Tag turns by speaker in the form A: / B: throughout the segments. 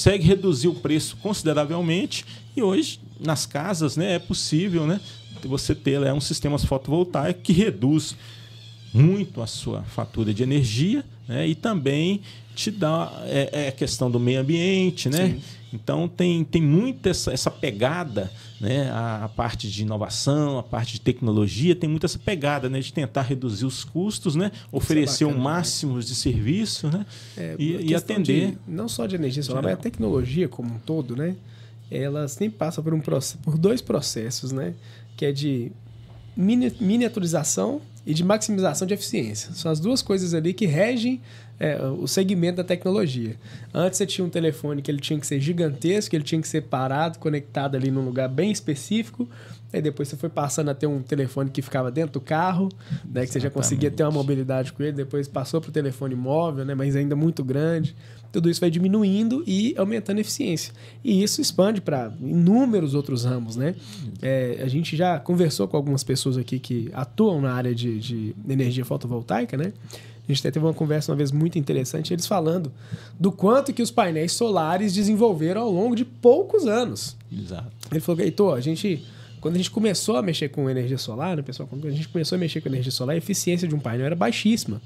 A: consegue reduzir o preço consideravelmente e hoje, nas casas, né, é possível, né, você ter um sistema fotovoltaico que reduz muito a sua fatura de energia, né, e também te dá a questão do meio ambiente, né?
B: Sim.
A: Então tem muito essa pegada, né? A parte de inovação, a parte de tecnologia tem muito essa pegada, né? De tentar reduzir os custos, né? Oferecer o máximo de serviço, né? E atender.
B: Não só de energia solar, mas a tecnologia como um todo, né? Ela sempre passa por dois processos, né? Que é de miniaturização e de maximização de eficiência. São as duas coisas ali que regem o segmento da tecnologia. Antes você tinha um telefone que ele tinha que ser gigantesco, ele tinha que ser parado, conectado ali num lugar bem específico. Aí depois você foi passando a ter um telefone que ficava dentro do carro, né, que você já conseguia ter uma mobilidade com ele. Depois passou para o telefone móvel, né, mas ainda muito grande. Tudo isso vai diminuindo e aumentando a eficiência. E isso expande para inúmeros outros ramos, né? A gente já conversou com algumas pessoas aqui que atuam na área de energia fotovoltaica, né? A gente até teve uma conversa uma vez muito interessante, eles falando do quanto que os painéis solares desenvolveram ao longo de poucos anos.
A: Exato.
B: Ele falou, Heitor, quando a gente começou a mexer com energia solar, né, pessoal? Quando a gente começou a mexer com energia solar, a eficiência de um painel era baixíssima.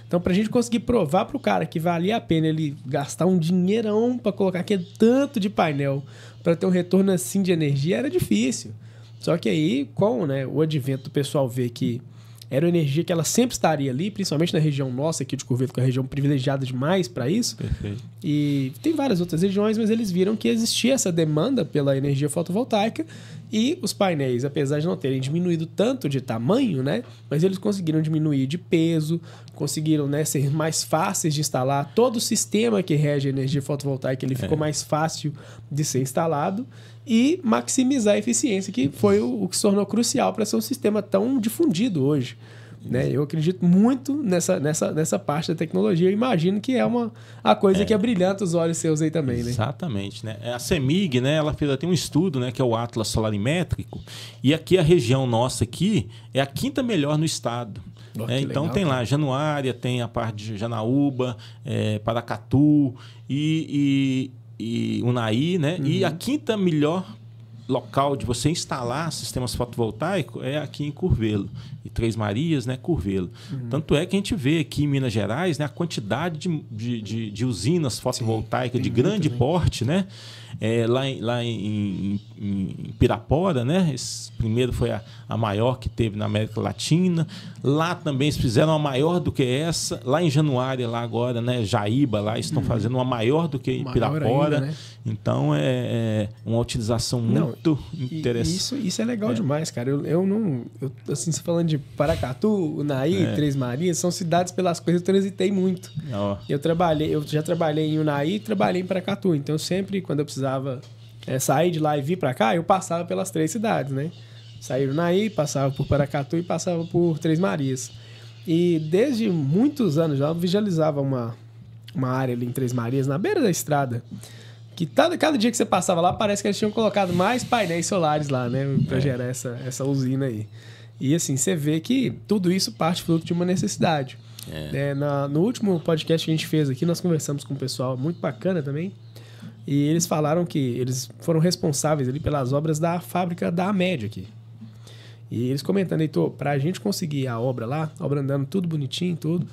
B: Então, para a gente conseguir provar para o cara que valia a pena ele gastar um dinheirão para colocar aquele tanto de painel para ter um retorno assim de energia, era difícil. Só que aí, com, né, o advento do pessoal ver que era uma energia que ela sempre estaria ali, principalmente na região nossa aqui de Curvelo, que é uma região privilegiada demais para isso.
A: Perfeito.
B: E tem várias outras regiões, mas eles viram que existia essa demanda pela energia fotovoltaica e os painéis, apesar de não terem diminuído tanto de tamanho, né, mas eles conseguiram diminuir de peso, conseguiram, né, ser mais fáceis de instalar. Todo o sistema que rege a energia fotovoltaica ele ficou mais fácil de ser instalado e maximizar a eficiência, que foi o que se tornou crucial para ser um sistema tão difundido hoje. Né? Eu acredito muito nessa parte da tecnologia. Eu imagino que é a coisa que abrilhanta os olhos seus aí também. Né?
A: Exatamente. Né? A CEMIG, né, ela tem um estudo, né, que é o Atlas Solarimétrico, e aqui a região nossa aqui é a quinta melhor no estado. Então legal, tem lá Januária, tem a parte de Janaúba, Paracatu e Unai, né? Uhum. E a quinta melhor local de você instalar sistemas fotovoltaicos é aqui em Curvelo. E Três Marias, né? Curvelo. Uhum. Tanto é que a gente vê aqui em Minas Gerais, né, a quantidade de usinas fotovoltaicas de grande porte, né? Lá em Pirapora, né? Esse primeiro foi a maior que teve na América Latina. Lá também eles fizeram uma maior do que essa. Lá em Januária, lá agora, né? Jaíba, lá estão fazendo uma maior do que em Pirapora. Ainda, né? Então é uma utilização muito interessante.
B: Isso é legal demais, cara. Eu assim, você falando de Paracatu, Unai, Três Marias, são cidades pelas quais eu transitei muito. Eu já trabalhei em Unai e trabalhei em Paracatu. Então sempre, quando eu precisava sair de lá e vir para cá, eu passava pelas três cidades, né? Saí do Unai, passava por Paracatu e passava por Três Marias. E desde muitos anos já eu visualizava uma área ali em Três Marias, na beira da estrada, que cada dia que você passava lá, parece que eles tinham colocado mais painéis solares lá, né? Para gerar essa usina aí. E assim, você vê que tudo isso parte fruto de uma necessidade. No último podcast que a gente fez aqui, nós conversamos com um pessoal muito bacana também. E eles falaram que eles foram responsáveis ali pelas obras da fábrica da Amed aqui. E eles comentando, Heitor, para a gente conseguir a obra lá, a obra andando tudo bonitinho, tudo,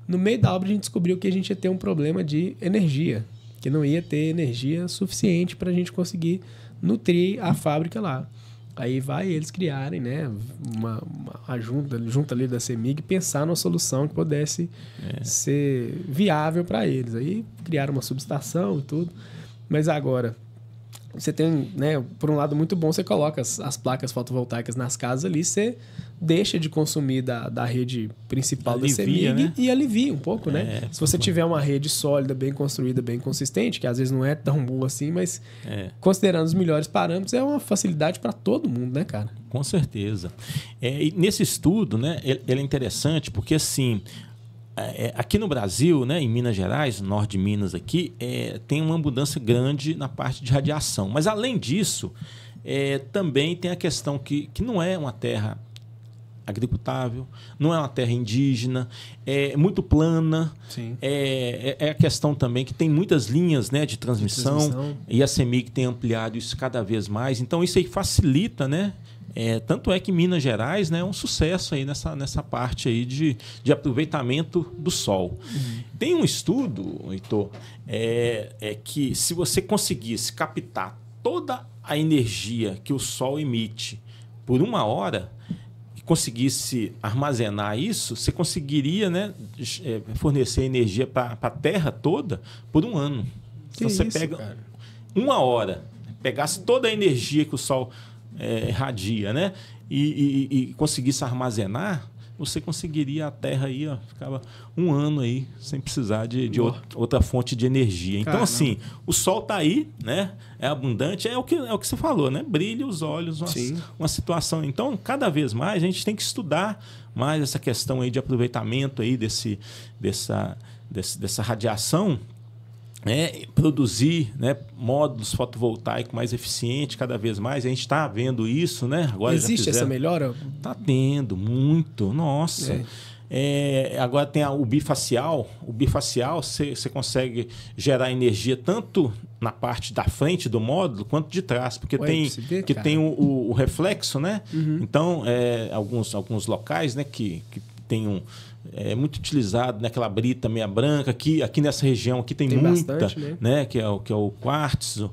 B: no meio da obra a gente descobriu que a gente ia ter um problema de energia, que não ia ter energia suficiente para a gente conseguir nutrir a fábrica lá. Aí vai eles criarem, né, uma junta ali da CEMIG, pensar numa solução que pudesse ser viável para eles. Aí criaram uma subestação e tudo. Mas agora, você tem, né, por um lado muito bom, você coloca as placas fotovoltaicas nas casas ali, você deixa de consumir da rede principal da CEMIG, né? E alivia um pouco, né? Se você tiver uma rede sólida, bem construída, bem consistente, que às vezes não é tão boa assim, mas considerando os melhores parâmetros, é uma facilidade para todo mundo, né, cara?
A: Com certeza. E nesse estudo, né, ele é interessante porque, assim, aqui no Brasil, né, em Minas Gerais, norte de Minas aqui, tem uma abundância grande na parte de radiação. Mas, além disso, também tem a questão que não é uma terra agricultável, não é uma terra indígena, é muito plana.
B: Sim.
A: É a questão também que tem muitas linhas, né, de transmissão. E a CEMIG tem ampliado isso cada vez mais. Então, isso aí facilita, né? Tanto é que Minas Gerais, né, é um sucesso aí nessa parte aí de aproveitamento do sol. Tem um estudo, Heitor, que se você conseguisse captar toda a energia que o sol emite por 1 hora, e conseguisse armazenar isso, você conseguiria, né, fornecer energia para a Terra toda por 1 ano. Então, você pega, cara, 1 hora, pegasse toda a energia que o sol irradia, né? E conseguisse armazenar, você conseguiria a Terra aí, ó, ficava 1 ano aí sem precisar de outra fonte de energia. Então, caramba, assim, o sol está aí, né? É abundante, é o que você falou, né? Brilha os olhos, uma situação. Então, cada vez mais a gente tem que estudar mais essa questão aí de aproveitamento aí dessa radiação. Produzir, né, módulos fotovoltaicos mais eficientes cada vez mais. A gente está vendo isso, né? Agora
B: existe essa melhora?
A: Está tendo, muito. Nossa. Agora tem o bifacial. O bifacial, você consegue gerar energia tanto na parte da frente do módulo quanto de trás, porque tem o reflexo, né? Então, alguns locais, né, que tem muito utilizado naquela brita meia branca. Aqui nessa região aqui tem muita, bastante, né? Que é o quartzo.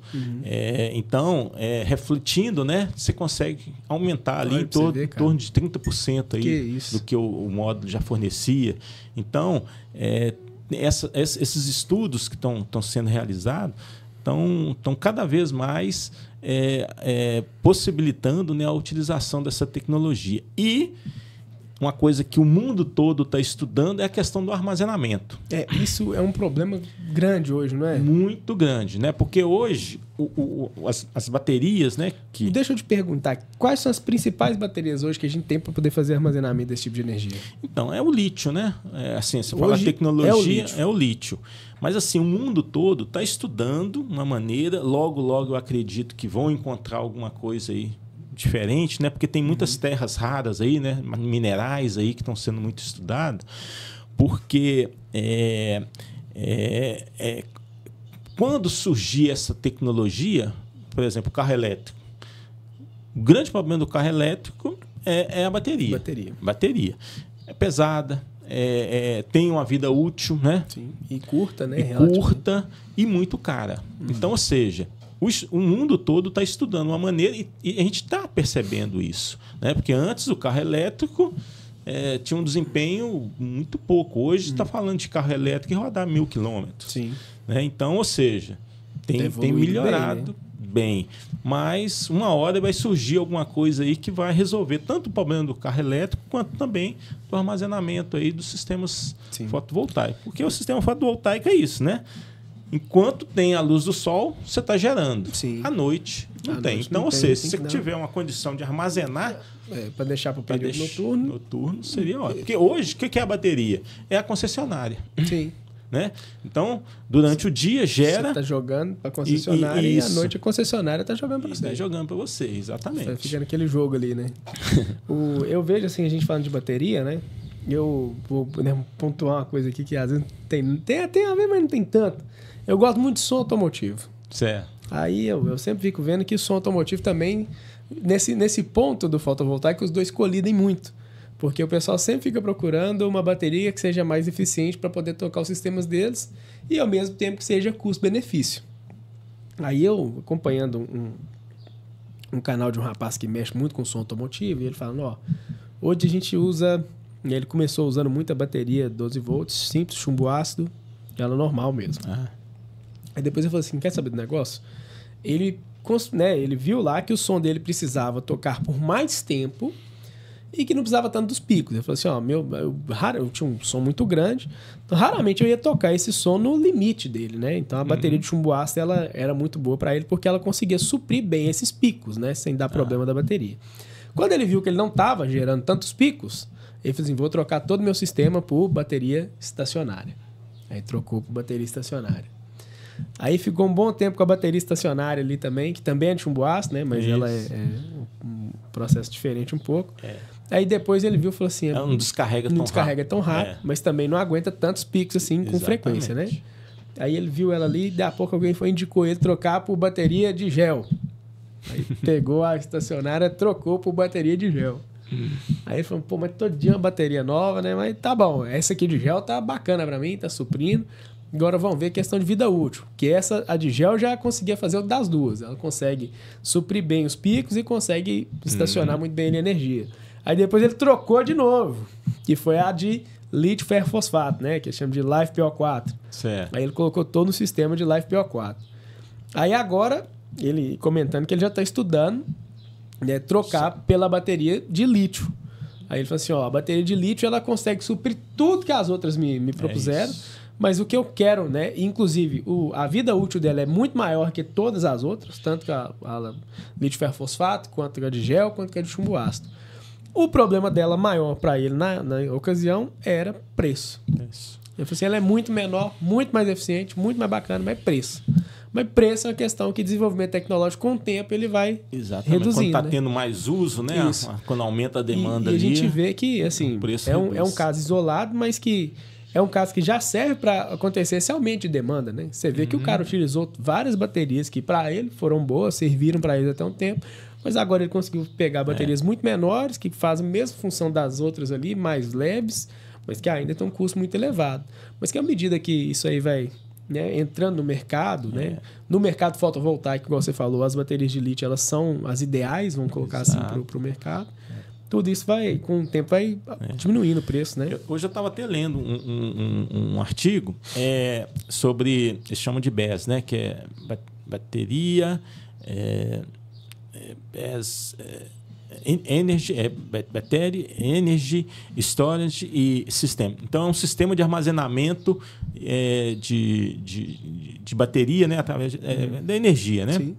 A: Então, refletindo, né, você consegue aumentar ali em torno de 30% aí do que o módulo já fornecia. Então, esses estudos que estão sendo realizados estão cada vez mais possibilitando, né, a utilização dessa tecnologia. E uma coisa que o mundo todo está estudando é a questão do armazenamento.
B: Isso é um problema grande hoje, não é?
A: Muito grande, né? Porque hoje as baterias, né?
B: Deixa eu te perguntar, quais são as principais baterias hoje que a gente tem para poder fazer armazenamento desse tipo de energia?
A: Então, é o lítio, né? Assim, você fala tecnologia, é o lítio. Mas assim, o mundo todo está estudando uma maneira, logo eu acredito que vão encontrar alguma coisa aí diferente, né? Porque tem muitas terras raras aí, né? Minerais aí que estão sendo muito estudados, porque quando surgir essa tecnologia, por exemplo, o carro elétrico, o grande problema do carro elétrico é a bateria. Bateria. É pesada, tem uma vida útil, né?
B: Sim. E curta, né?
A: Curta e muito cara. Então, ou seja, o mundo todo está estudando uma maneira e a gente está percebendo isso, né? Porque antes o carro elétrico tinha um desempenho muito pouco. Hoje está falando de carro elétrico e rodar 1.000 quilômetros.
B: Sim.
A: Né? Então, ou seja, tem melhorado bem. Mas uma hora vai surgir alguma coisa aí que vai resolver tanto o problema do carro elétrico quanto também do armazenamento aí dos sistemas fotovoltaicos. Porque o sistema fotovoltaico é isso, né? Enquanto tem a luz do sol, você está gerando. À noite, não tem. Então, ou seja, se você tiver uma condição de armazenar...
B: para deixar para o período noturno.
A: Noturno seria ótimo. Porque hoje, o que é a bateria? É a concessionária.
B: Sim.
A: Né? Então, durante o dia gera...
B: Você está jogando para a concessionária e à noite a concessionária está jogando para você.
A: Está jogando para você, exatamente.
B: Você fica naquele jogo ali, né? Eu vejo assim, a gente falando de bateria, né? Eu vou pontuar uma coisa aqui que às vezes tem a ver, mas não tem tanto. Eu gosto muito de som automotivo.
A: Certo.
B: Aí eu sempre fico vendo que o som automotivo também, nesse ponto do fotovoltaico, os dois colidem muito. Porque o pessoal sempre fica procurando uma bateria que seja mais eficiente para poder tocar os sistemas deles e ao mesmo tempo que seja custo-benefício. Aí eu, acompanhando um canal de um rapaz que mexe muito com som automotivo, e ele falando, hoje a gente usa... Ele começou usando muita bateria 12 volts, simples, chumbo ácido, ela normal mesmo. Aí depois ele falou assim, quer saber do negócio? Ele viu lá que o som dele precisava tocar por mais tempo e que não precisava tanto dos picos. Ele falou assim, eu tinha um som muito grande, então raramente eu ia tocar esse som no limite dele, né? Então a bateria de chumbo ácido ela era muito boa para ele porque ela conseguia suprir bem esses picos, né? Sem dar problema da bateria. Quando ele viu que ele não estava gerando tantos picos, ele falou assim, vou trocar todo o meu sistema por bateria estacionária. Aí trocou por bateria estacionária. Aí ficou um bom tempo com a bateria estacionária ali também, que também é de chumbo ácido, né? Mas ela é um processo diferente um pouco. Aí depois ele viu e falou assim...
A: Não descarrega
B: tão rápido, mas também não aguenta tantos picos assim com frequência, né? Aí ele viu ela ali, daí a pouco alguém indicou ele trocar por bateria de gel. Aí pegou a estacionária, trocou por bateria de gel. Aí ele falou, pô, mas todo dia uma bateria nova, né? Mas tá bom, essa aqui de gel tá bacana pra mim, tá suprindo. Agora vamos ver a questão de vida útil. Que a de gel já conseguia fazer o das duas. Ela consegue suprir bem os picos e consegue estacionar muito bem a energia. Aí depois ele trocou de novo, que foi a de lítio ferro fosfato, né? Que chama de LiFePO4.
A: Certo.
B: Aí ele colocou todo no sistema de LiFePO4. Aí agora, ele comentando que ele já está estudando, né, trocar pela bateria de lítio. Aí ele falou assim, ó, a bateria de lítio ela consegue suprir tudo que as outras me propuseram, mas o que eu quero, né, inclusive a vida útil dela é muito maior que todas as outras, tanto que a lítio ferro fosfato, quanto a de gel, quanto que a de chumbo ácido. O problema dela maior para ele na ocasião era preço.
A: Isso.
B: Ele falou assim, ela é muito menor, muito mais eficiente, muito mais bacana, mas preço. Mas preço é uma questão que desenvolvimento tecnológico, com o tempo, ele vai reduzindo.
A: Quando está
B: né?
A: tendo mais uso, né? Quando aumenta a demanda ali...
B: E a gente vê que, assim, é um caso isolado, mas que é um caso que já serve para acontecer esse aumento de demanda, né? Você vê que o cara utilizou várias baterias que, para ele, foram boas, serviram para ele até um tempo, mas agora ele conseguiu pegar baterias muito menores, que fazem a mesma função das outras ali, mais leves, mas que ainda tem um custo muito elevado. Mas que à medida que isso aí vai... né, entrando no mercado, né? No mercado fotovoltaico, igual você falou, as baterias de lítio elas são as ideais, vamos colocar assim para o mercado. Tudo isso vai, com o tempo, vai diminuindo o preço, né?
A: Hoje eu estava até lendo um artigo sobre, eles chamam de BES, né? Que é bateria, Battery, Energy, Storage e System. Então, é um sistema de armazenamento de bateria, né, através da energia. Né?
B: Sim.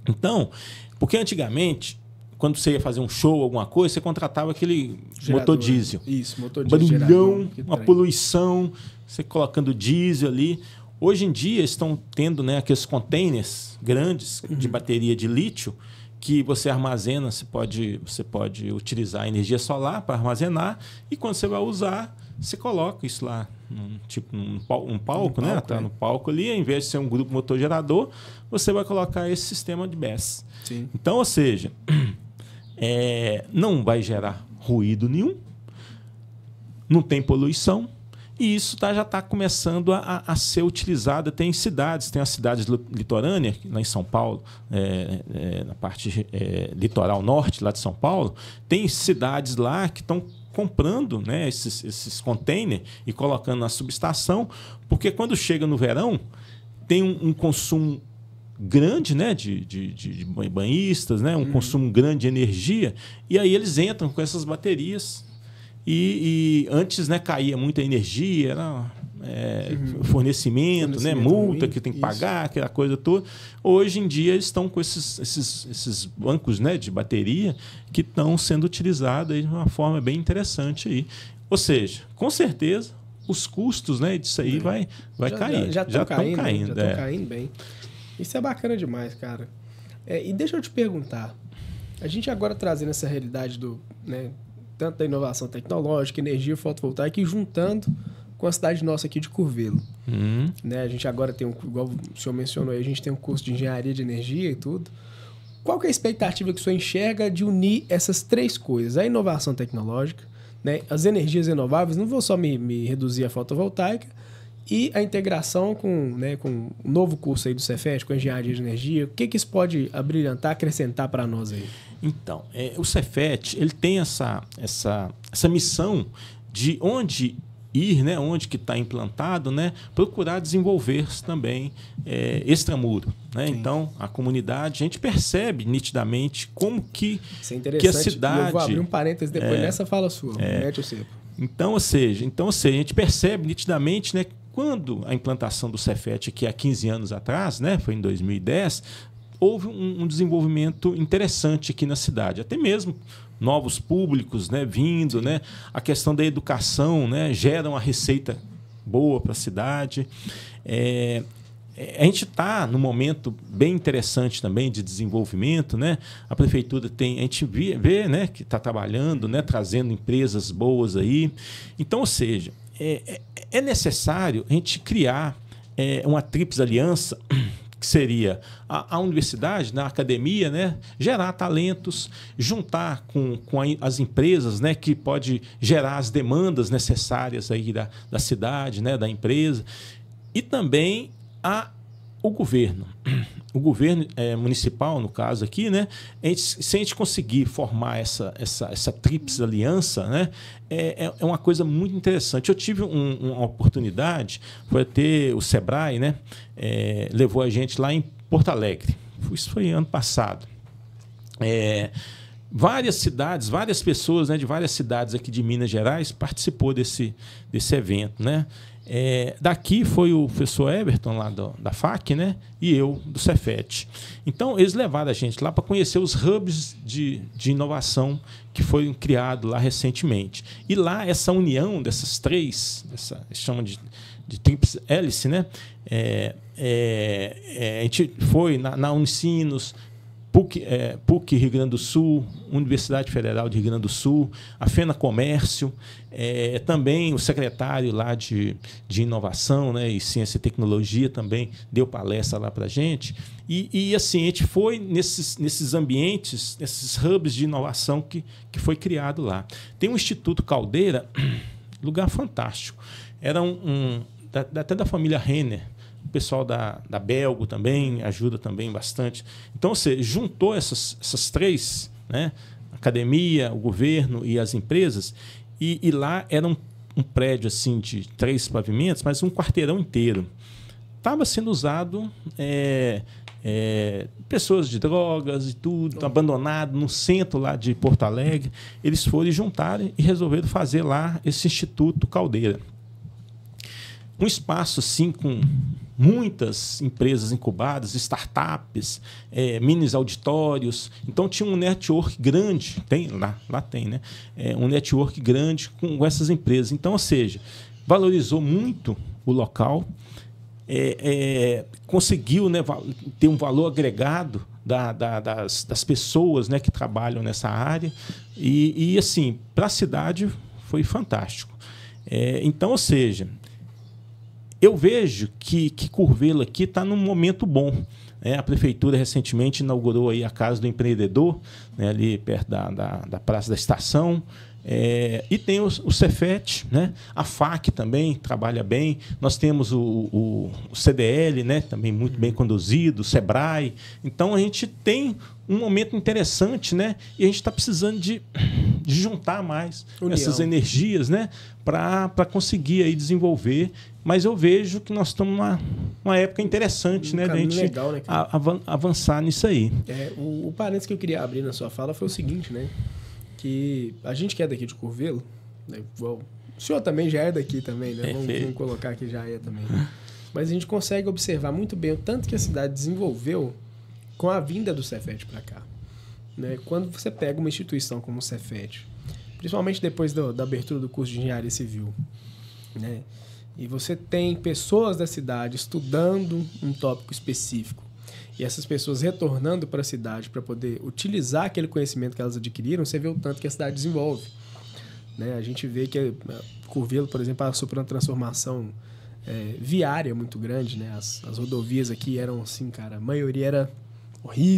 A: Então, porque antigamente, quando você ia fazer um show, alguma coisa, você contratava aquele
B: gerador,
A: motor diesel.
B: Isso, motor diesel.
A: Barulhão, uma poluição, você colocando diesel ali. Hoje em dia, estão tendo, né, aqueles containers grandes de bateria de lítio, que você armazena, você pode utilizar energia solar para armazenar, e quando você vai usar, você coloca isso lá, um palco, né? Tá no palco ali, ao invés de ser um grupo motor gerador, você vai colocar esse sistema de BESS.
B: Sim.
A: Então, ou seja, não vai gerar ruído nenhum, não tem poluição, e isso já está começando a ser utilizado. Tem cidades, tem as cidades litorâneas, lá em São Paulo, na parte litoral norte lá de São Paulo, tem cidades lá que estão comprando, né, esses containers e colocando na subestação, porque quando chega no verão, tem um consumo grande, né, de banhistas, né, um consumo grande de energia, e aí eles entram com essas baterias. E antes, né, caía muita energia, fornecimento, né, multa que tem que pagar, aquela coisa toda. Hoje em dia eles estão com esses bancos, né, de bateria que estão sendo utilizados aí de uma forma bem interessante aí. Ou seja, com certeza os custos, né, disso aí vai cair.
B: Já estão caindo bem. Isso é bacana demais, cara. E deixa eu te perguntar, a gente agora trazendo essa realidade do, né, tanto da inovação tecnológica, energia fotovoltaica, e juntando com a cidade nossa aqui de Curvelo. Né? A gente agora tem, igual o senhor mencionou aí, a gente tem um curso de engenharia de energia e tudo. Qual que é a expectativa que o senhor enxerga de unir essas três coisas? A inovação tecnológica, né? As energias renováveis, não vou só me reduzir a fotovoltaica, e a integração com o novo curso aí do Cefet, com a engenharia de energia. O que isso pode abrilhantar, acrescentar para nós aí?
A: Então, o Cefet, ele tem essa missão de onde ir, né, onde que está implantado, né, procurar desenvolver também extramuro. Né? Então, a comunidade, a gente percebe nitidamente como que a cidade...
B: Eu vou abrir um parênteses depois nessa fala sua. Mete o cepo.
A: Então, ou seja, a gente percebe nitidamente, né, quando a implantação do Cefet aqui há 15 anos atrás, né, foi em 2010, houve um desenvolvimento interessante aqui na cidade. Até mesmo novos públicos, né, vindo, né, a questão da educação, né, gera uma receita boa para a cidade. a gente está num momento bem interessante também de desenvolvimento, né? A prefeitura a gente vê, né, que está trabalhando, né, trazendo empresas boas aí. Então, ou seja, é necessário a gente criar uma tríplice aliança, que seria a universidade, a academia, né, gerar talentos, juntar com as empresas, né, que pode gerar as demandas necessárias aí da cidade, né, da empresa, e também o governo. O governo municipal, no caso aqui, né, se a gente conseguir formar essa tríplice aliança, né, é uma coisa muito interessante. Eu tive uma oportunidade, foi ter o Sebrae, né, levou a gente lá em Porto Alegre. Isso foi ano passado. Várias cidades, várias pessoas, né, de várias cidades aqui de Minas Gerais participou desse evento, né? Daqui foi o professor Everton, lá da FAC, né? E eu, do Cefet. Então, eles levaram a gente lá para conhecer os hubs de inovação que foram criados lá recentemente. E lá, essa união dessas três, chama de tríplice hélice, né? A gente foi na Unicinos, PUC Rio Grande do Sul, Universidade Federal de Rio Grande do Sul, a Fena Comércio, também o secretário lá de Inovação, né, e Ciência e Tecnologia também deu palestra lá para a gente. E assim, a gente foi nesses ambientes, nesses hubs de inovação que foi criado lá. Tem o Instituto Caldeira, lugar fantástico. Era até da família Renner. O pessoal da Belgo também ajuda também bastante. Então, você juntou essas três, né? A academia, o governo e as empresas, e lá era um prédio assim, de 3 pavimentos, mas um quarteirão inteiro. Estava sendo usado pessoas de drogas e tudo, abandonado no centro lá de Porto Alegre. Eles foram juntar e resolveram fazer lá esse Instituto Caldeira. Um espaço assim com muitas empresas incubadas, startups, mini auditórios. Então tinha um network grande, lá tem, né? Um network grande com essas empresas. Então, ou seja, valorizou muito o local, conseguiu, né, ter um valor agregado das pessoas, né, que trabalham nessa área. E assim, para a cidade foi fantástico. Então, ou seja, eu vejo que Curvelo aqui está num momento bom. A prefeitura recentemente inaugurou aí a Casa do Empreendedor, né, ali perto da Praça da Estação. E tem o Cefet, né? A FAC também trabalha bem. Nós temos o CDL, né? Também muito bem conduzido, o Sebrae. Então, a gente tem um momento interessante, né? E a gente está precisando de juntar mais essas energias, né? Para conseguir aí desenvolver. Mas eu vejo que nós estamos numa época interessante, né? De a gente
B: legal, né,
A: avançar nisso aí.
B: O parênteses que eu queria abrir na sua fala foi o seguinte, né? Que a gente que é daqui de Curvelo, né? O senhor também já é daqui também, né? Vamos colocar que já é também. Mas a gente consegue observar muito bem o tanto que a cidade desenvolveu com a vinda do Cefet para cá. Né? Quando você pega uma instituição como o Cefet, principalmente depois da abertura do curso de Engenharia Civil, né? E você tem pessoas da cidade estudando um tópico específico, e essas pessoas retornando para a cidade para poder utilizar aquele conhecimento que elas adquiriram, você vê o tanto que a cidade desenvolve. Né? A gente vê que Curvelo, por exemplo, passou por uma transformação viária muito grande. Né? As rodovias aqui eram assim, cara, a maioria era horrível.